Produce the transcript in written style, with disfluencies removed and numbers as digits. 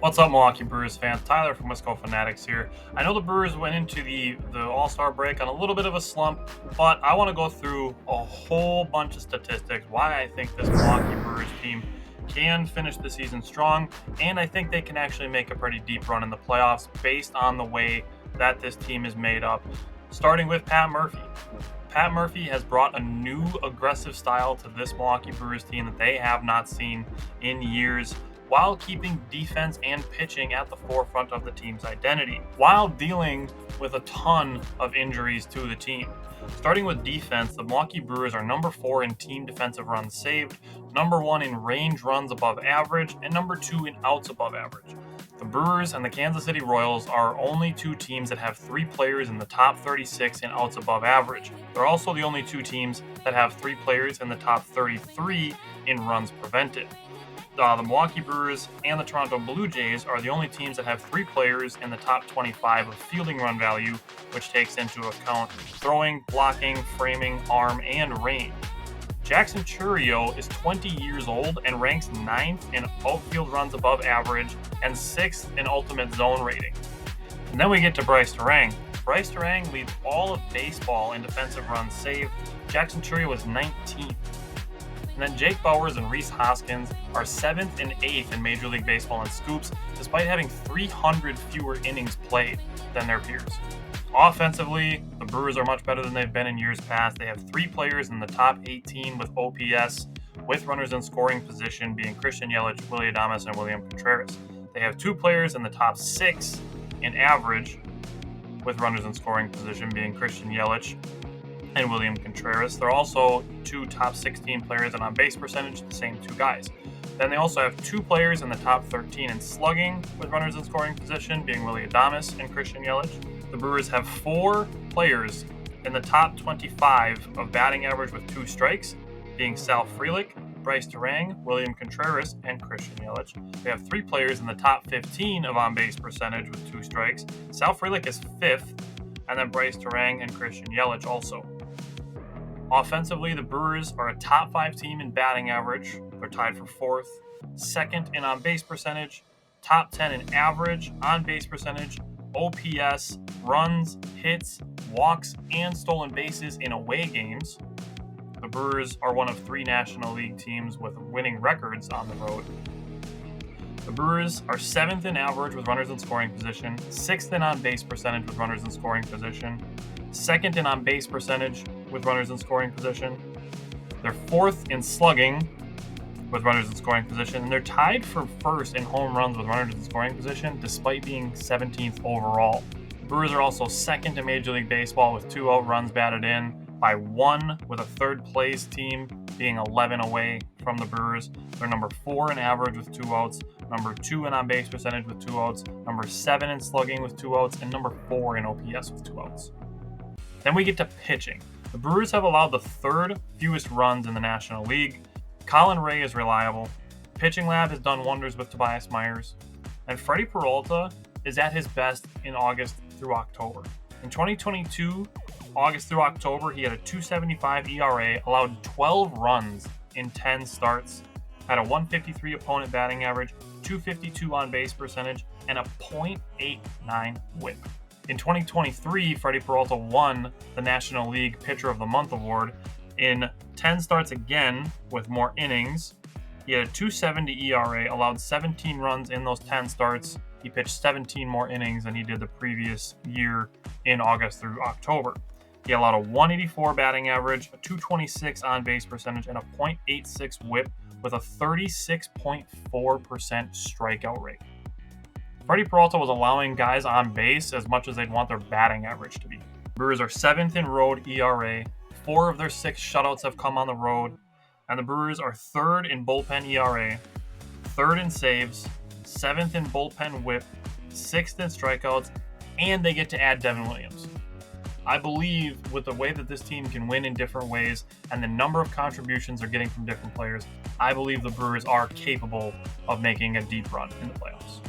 What's up, Milwaukee Brewers fans? Tyler from Wisco Fanatics here. I know the Brewers went into the All-Star break on a little bit of a slump, but I want to go through a whole bunch of statistics why I think this Milwaukee Brewers team can finish the season strong, and I think they can actually make a pretty deep run in the playoffs based on the way that this team is made up. Starting with Pat Murphy. Pat Murphy has brought a new aggressive style to this Milwaukee Brewers team that they have not seen in years, while keeping defense and pitching at the forefront of the team's identity, while dealing with a ton of injuries to the team. Starting with defense, the Milwaukee Brewers are number 4 in team defensive runs saved, number 1 in range runs above average, and number 2 in outs above average. The Brewers and the Kansas City Royals are only two teams that have 3 players in the top 36 in outs above average. They're also the only 2 teams that have 3 players in the top 33 in runs prevented. The Milwaukee Brewers and the Toronto Blue Jays are the only teams that have 3 players in the top 25 of fielding run value, which takes into account throwing, blocking, framing, arm, and range. Jackson Chourio is 20 years old and ranks 9th in outfield runs above average and 6th in ultimate zone rating. And then we get to Bryce Turang. Bryce Turang leads all of baseball in defensive runs saved. Jackson Chourio is 19th. And then Jake Bauers and Rhys Hoskins are 7th and 8th in Major League Baseball in scoops, despite having 300 fewer innings played than their peers. Offensively, the Brewers are much better than they've been in years past. They have 3 players in the top 18 with OPS, with runners in scoring position being Christian Yelich, Willy Adames, and William Contreras. They have 2 players in the top 6 in average, with runners in scoring position being Christian Yelich and William Contreras. They're also 2 top 16 players in on-base percentage, the same 2 guys. Then they also have 2 players in the top 13 in slugging, with runners in scoring position being Willy Adames and Christian Yelich. The Brewers have 4 players in the top 25 of batting average with 2 strikes, being Sal Frelick, Bryce Turang, William Contreras, and Christian Yelich. They have 3 players in the top 15 of on-base percentage with 2 strikes. Sal Frelick is 5th, and then Bryce Turang and Christian Yelich also. Offensively, the Brewers are a top 5 team in batting average. They're tied for 4th, 2nd in on-base percentage, top 10 in average, on-base percentage, OPS, runs, hits, walks, and stolen bases in away games. The Brewers are one of 3 National League teams with winning records on the road. The Brewers are 7th in average with runners in scoring position, 6th in on-base percentage with runners in scoring position, 2nd in on-base percentage with runners in scoring position. They're 4th in slugging with runners in scoring position, and they're tied for 1st in home runs with runners in scoring position, despite being 17th overall. The Brewers are also 2nd in Major League Baseball with 2 out runs batted in by 1, with a 3rd place team being 11 away from the Brewers. They're number 4 in average with 2 outs, number 2 in on-base percentage with 2 outs, number 7 in slugging with 2 outs, and number 4 in OPS with 2 outs. Then we get to pitching. The Brewers have allowed the 3rd fewest runs in the National League. Colin Ray is reliable. Pitching Lab has done wonders with Tobias Myers. And Freddie Peralta is at his best in August through October. In 2022, August through October, he had a .275 ERA, allowed 12 runs in 10 starts, had a .153 opponent batting average, .252 on-base percentage, and a .89 whip. In 2023, Freddie Peralta won the National League Pitcher of the Month award in 10 starts again with more innings. He had a .270 ERA, allowed 17 runs in those 10 starts. He pitched 17 more innings than he did the previous year in August through October. He allowed a .184 batting average, a .226 on-base percentage, and a .86 whip with a 36.4% strikeout rate. Freddie Peralta was allowing guys on base as much as they'd want their batting average to be. Brewers are 7th in road ERA. 4 of their 6 shutouts have come on the road. And the Brewers are 3rd in bullpen ERA, 3rd in saves, 7th in bullpen whip, 6th in strikeouts, and they get to add Devin Williams. I believe with the way that this team can win in different ways and the number of contributions they're getting from different players, I believe the Brewers are capable of making a deep run in the playoffs.